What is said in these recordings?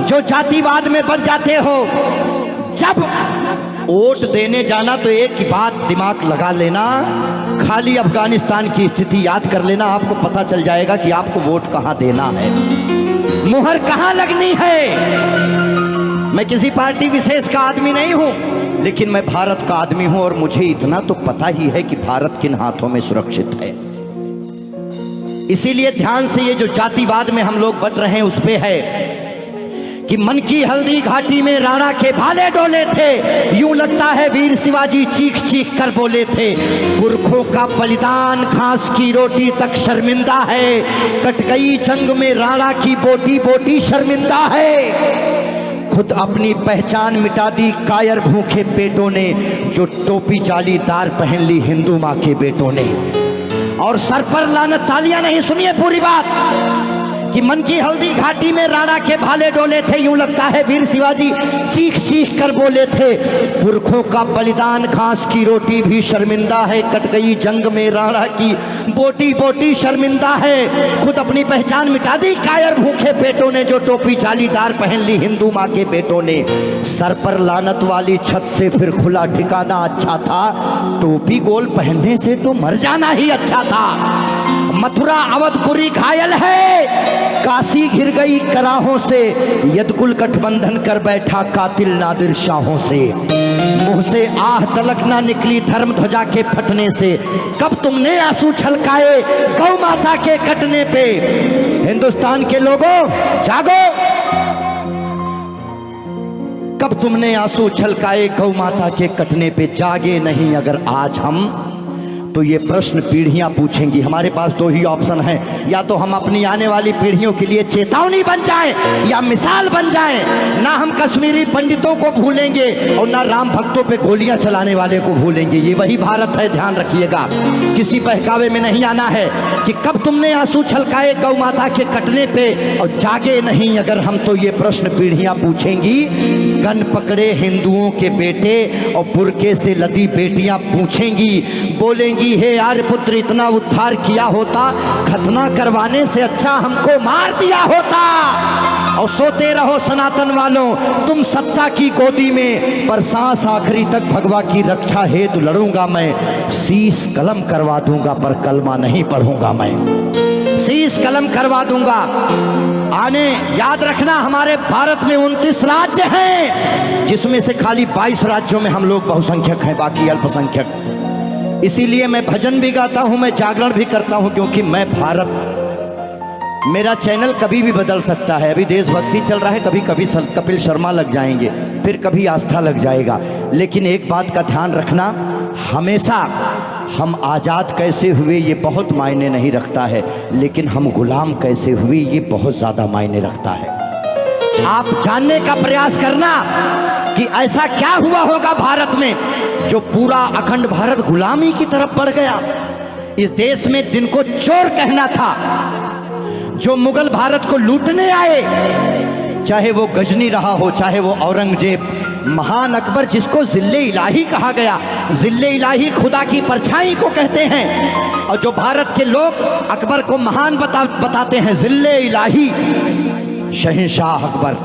जो जातिवाद में बढ़ जाते हो, जब वोट देने जाना तो एक ही बात दिमाग लगा लेना, खाली अफगानिस्तान की स्थिति याद कर लेना, आपको पता चल जाएगा कि आपको वोट कहां देना है, मुहर कहां लगनी है। मैं किसी पार्टी विशेष का आदमी नहीं हूं, लेकिन मैं भारत का आदमी हूं और मुझे इतना तो पता ही है कि भारत किन हाथों में सुरक्षित है। इसीलिए ध्यान से, ये जो जातिवाद में हम लोग बट रहे हैं उस पे है कि मन की हल्दी घाटी में राणा के भाले डोले थे, यूं लगता है वीर शिवाजी चीख चीख कर बोले थे। पुरखों का बलिदान घास की रोटी तक शर्मिंदा है, कट गई जंग में राणा की बोटी बोटी शर्मिंदा है। खुद अपनी पहचान मिटा दी कायर भूखे पेटों ने, जो टोपी जालीदार पहन ली हिंदू माँ के बेटों ने। और सर पर लानत, तालियां नहीं, सुनिए पूरी बात, कि मन की हल्दी घाटी में राणा के भाले डोले थे, यूं लगता है वीर शिवाजी चीख चीख कर बोले थे। पुरखों का बलिदान घास की रोटी भी शर्मिंदा है, कट गई जंग में राणा की बोटी बोटी शर्मिंदा है। खुद अपनी पहचान मिटा दी कायर भूखे पेटों ने, जो टोपी जालीदार पहन ली हिंदू माँ के बेटों ने। सर पर लानत वाली छत से फिर खुला ठिकाना अच्छा था, टोपी गोल पहनने से तो मर जाना ही अच्छा था। मथुरा अवधपुरी घायल है, काशी घिर गई कराहों से, यदकुल गठबंधन कर बैठा कातिल नादिर शाहों से। मुंह से आह तलक ना निकली धर्म ध्वजा के फटने से, कब तुमने आंसू छलकाए गौ माता के कटने पे। हिंदुस्तान के लोगों जागो, कब तुमने आंसू छलकाए गौ माता के कटने पे। जागे नहीं अगर आज हम, तो ये प्रश्न पीढ़ियां पूछेंगी। हमारे पास दो ही ऑप्शन है, या तो हम अपनी आने वाली पीढ़ियों के लिए चेतावनी बन जाएं या मिसाल बन जाएं। ना हम कश्मीरी पंडितों को भूलेंगे और ना राम भक्तों पे गोलियां चलाने वाले को भूलेंगे। ये वही भारत है, ध्यान रखिएगा। किसी बहकावे में नहीं आना है कि कब तुमने आंसू छलकाए गौ माता के कटने पे, और जागे नहीं अगर हम, तो ये प्रश्न पीढ़ियां पूछेंगी। गन पकड़े हिंदुओं के बेटे और बुरके से लदी बेटियां पूछेंगी, बोलेंगी हे यार पुत्र इतना उद्धार किया होता, खतना करवाने से अच्छा हमको मार दिया होता। और सोते रहो सनातन वालों तुम सत्ता की गोदी में, पर सांस आखिरी तक भगवा की रक्षा हेतु लड़ूंगा मैं। शीश कलम करवा दूंगा पर कलमा नहीं पढ़ूंगा मैं, शीश कलम करवा दूंगा। आने याद रखना, हमारे भारत में 29 राज्य हैं, जिसमें से खाली 22 राज्यों में हम लोग बहुसंख्यक हैं, बाकी अल्पसंख्यक। इसीलिए मैं भजन भी गाता हूं, मैं जागरण भी करता हूं, क्योंकि मैं भारत, मेरा चैनल कभी भी बदल सकता है। अभी देशभक्ति चल रहा है, कभी कभी कपिल शर्मा लग जाएंगे, फिर कभी आस्था लग जाएगा। लेकिन एक बात का ध्यान रखना, हमेशा हम आज़ाद कैसे हुए ये बहुत मायने नहीं रखता है, लेकिन हम गुलाम कैसे हुए ये बहुत ज़्यादा मायने रखता है। आप जानने का प्रयास करना कि ऐसा क्या हुआ होगा भारत में जो पूरा अखंड भारत गुलामी की तरफ बढ़ गया। इस देश में जिनको चोर कहना था, जो मुगल भारत को लूटने आए, चाहे वो गजनी रहा हो, चाहे वो औरंगजेब, महान अकबर जिसको जिल्ले इलाही कहा गया, जिल्ले इलाही खुदा की परछाई को कहते हैं। और जो भारत के लोग अकबर को महान बताते हैं, जिल्ले इलाही शहंशाह अकबर,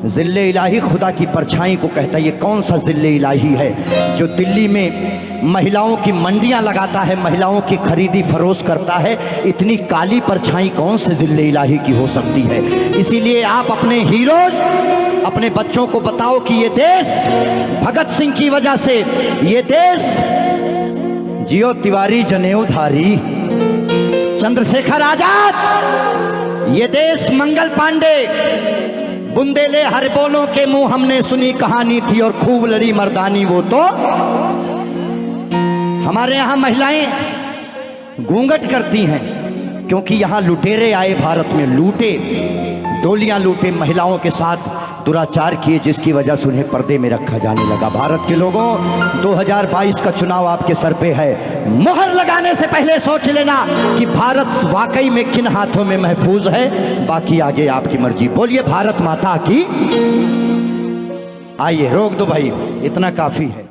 जिल्ले इलाही खुदा की परछाई को कहता है। ये कौन सा जिल्ले इलाही है जो दिल्ली में महिलाओं की मंडियां लगाता है, महिलाओं की खरीदी फरोश करता है? इतनी काली परछाई कौन से जिल्ले इलाही की हो सकती है? इसीलिए आप अपने हीरोज, अपने बच्चों को बताओ कि ये देश भगत सिंह की वजह से, ये देश जियो तिवारी जनेऊधारी चंद्रशेखर आजाद, ये देश मंगल पांडे, बुंदेले हर बोलों के मुंह हमने सुनी कहानी थी और खूब लड़ी मर्दानी वो तो। हमारे यहाँ महिलाएं घूंघट करती हैं क्योंकि यहाँ लुटेरे आए भारत में, लूटे, डोलियां लूटे, महिलाओं के साथ दुराचार किए, जिसकी वजह से उन्हें पर्दे में रखा जाने लगा। भारत के लोगों, 2022 का चुनाव आपके सर पे है। मोहर लगाने से पहले सोच लेना कि भारत वाकई में किन हाथों में महफूज है, बाकी आगे आपकी मर्जी। बोलिए भारत माता की। आइए रोक दो भाई, इतना काफी है।